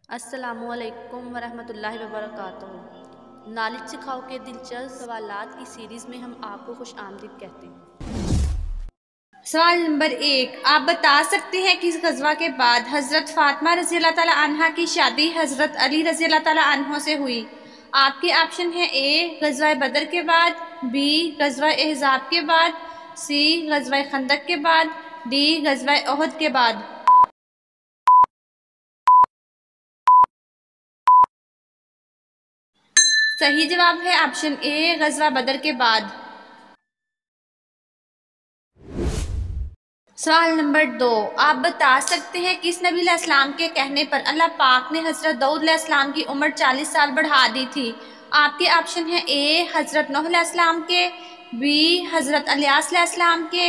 अस्सलामुअलैकुम वरहमतुल्लाहि वबरकातुहू। नॉलेज सिखाओ के दिलचस्प सवालात की सीरीज़ में हम आपको खुश आमदीद कहते हैं। सवाल नंबर 1, आप बता सकते हैं किस गज़वा के बाद हज़रत फ़ातिमा रज़ी अल्लाह ताला अन्हा की शादी हज़रत अली रज़ी अल्लाह ताला अन्हो से हुई। आपके ऑप्शन है ए गज़वा बदर के बाद, बी गज़वा अहज़ाब के बाद, सी गज़वा खंदक के बाद, डी गज़वा उहद के बाद। सही जवाब है ऑप्शन ए गज़वा बदर के बाद। सवाल नंबर 2, आप बता सकते हैं किस नबी अलैहिस्सलाम के कहने पर अल्लाह पाक ने हज़रत दाऊद अलैहिस्सलाम की उम्र 40 साल बढ़ा दी थी। आपके ऑप्शन है ए हज़रत नूह अलैहिस्सलाम के, बी हज़रत इलियास अलैहिस्सलाम के,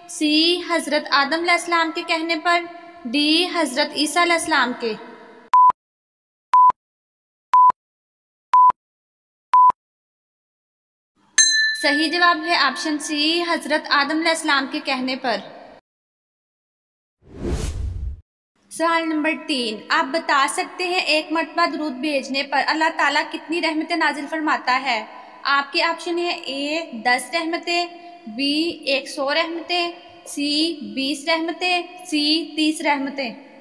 सी हज़रत आदम अलैहिस्सलाम के कहने पर, डी हज़रत ईसा अलैहिस्सलाम के। सही जवाब है ऑप्शन सी हज़रत आदम अलैहिस्सलाम के कहने पर। सवाल नंबर 3, आप बता सकते हैं एक मरतबा दुरूद भेजने पर अल्लाह ताला कितनी रहमतें नाजिल फरमाता है। आपके ऑप्शन है ए 10 रहमतें, बी 100 रहमतें, सी 20 रहमतें, सी 30 रहमतें।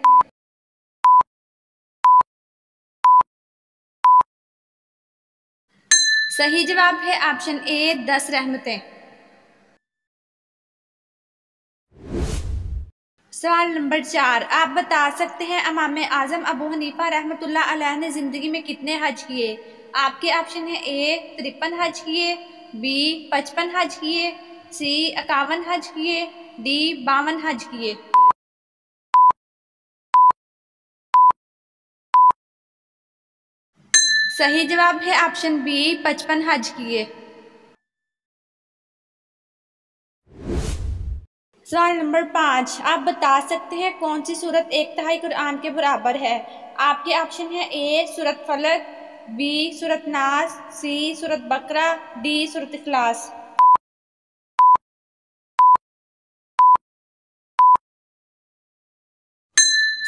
सही जवाब है ऑप्शन ए 10 रहमतें। सवाल नंबर 4, आप बता सकते हैं इमाम आज़म अबू हनीफा रहमतुल्लाह अलैह ने ज़िंदगी में कितने हज किए। आपके ऑप्शन है ए 53 हज किए, बी 55 हज किए, सी 51 हज किए, डी 52 हज किए। सही जवाब है ऑप्शन बी 55 हज किए। सवाल नंबर 5, आप बता सकते हैं कौन सी सूरत 1/3 कुरान के बराबर है। आपके ऑप्शन है ए सूरत फलक, बी सूरत नास, सी सूरत बकरा, डी सूरत इखलास।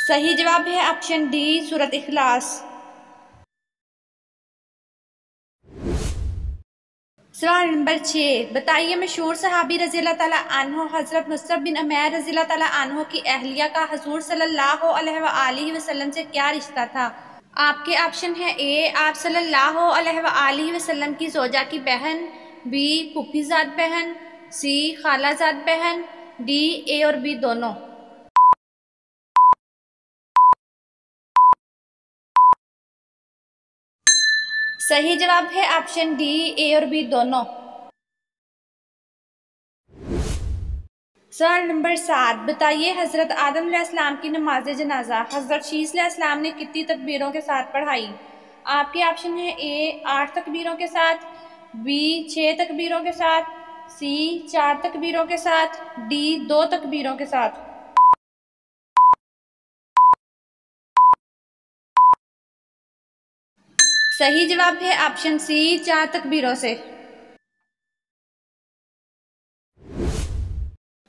सही जवाब है ऑप्शन डी सूरत इखलास। सवाल नंबर 6, बताइए मशहूर सहाबी रज़ी अल्लाह ताला अन्हो हज़रत मुसअब बिन उमैर रज़ी अल्लाह ताला अन्हो की अहलिया का हुज़ूर सल्लल्लाहु अलैहि वसल्लम से क्या रिश्ता था। आपके ऑप्शन है ए आप सल्लल्लाहु अलैहि वसल्लम की जोजा की बहन, बी फूफीज़ाद बहन, सी खालाज़ाद बहन, डी ए और बी दोनों। सही जवाब है ऑप्शन डी ए और बी दोनों। सवाल नंबर 7, बताइए हज़रत आदम अलैहिस्सलाम की नमाज जनाजा हज़रत शीस अलैहिस्सलाम ने कितनी तकबीरों के साथ पढ़ाई। आपके ऑप्शन है ए 8 तकबीरों के साथ, बी 6 तकबीरों के साथ, सी 4 तकबीरों के साथ, डी 2 तकबीरों के साथ। सही जवाब है ऑप्शन सी 4 तकबीरों से।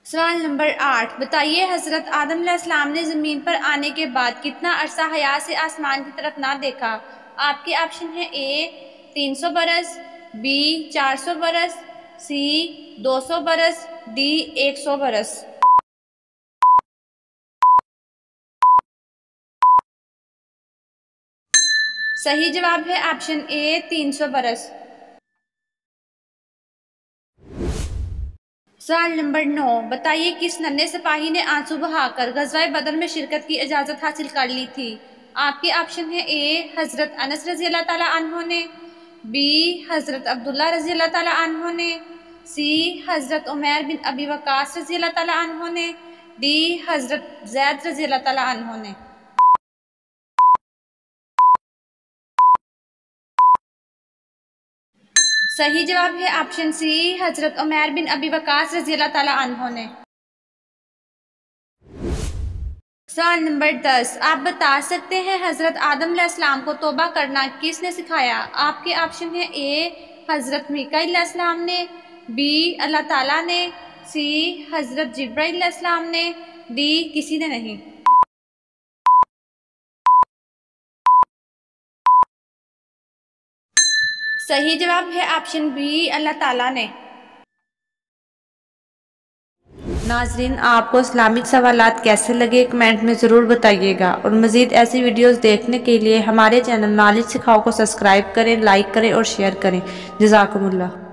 सवाल नंबर 8, बताइए हज़रत आदम अलैहिस्सलाम ने ज़मीन पर आने के बाद कितना अरसा हया से आसमान की तरफ ना देखा। आपके ऑप्शन है ए 300 बरस, बी 400 बरस, सी 200 बरस, डी 100 बरस। सही जवाब है ऑप्शन ए 300 बरस। सवाल नंबर 9, बताइए किस नन्हे सिपाही ने आंसू बहाकर गज़वा बदर में शिरकत की इजाज़त हासिल कर ली थी। आपके ऑप्शन है ए हज़रत अनस रज़ी अल्लाह ताला अन्हो ने, बी हज़रत अब्दुल्ला रज़ी अल्लाह ताला अन्हो ने, सी हज़रत उमैर बिन अबी वक़ास रज़ी अल्लाह ताला अन्हो ने, डी हज़रत ज़ैद रज़ी अल्लाह ताला अन्हो ने। सही जवाब है ऑप्शन सी हज़रत उमैर बिन अबी वक़ास रज़ी अल्लाह ताला अन्हो ने। सवाल नंबर 10, आप बता सकते हैं हज़रत आदम अलैहिस्सलाम को तौबा करना किसने सिखाया। आपके ऑप्शन है ए हज़रत मीकाईल अलैहिस्सलाम ने, बी अल्लाह ताला ने, सी हज़रत जिब्राईल अलैहिस्सलाम ने, डी किसी ने नहीं। सही जवाब है ऑप्शन बी, अल्लाह ताला ने। नाजरीन, आपको इस्लामिक सवालात कैसे लगे कमेंट में ज़रूर बताइएगा, और मज़ीद ऐसी वीडियोस देखने के लिए हमारे चैनल नॉलेज सिखाओ को सब्सक्राइब करें, लाइक करें और शेयर करें। जज़ाकुमुल्लाह।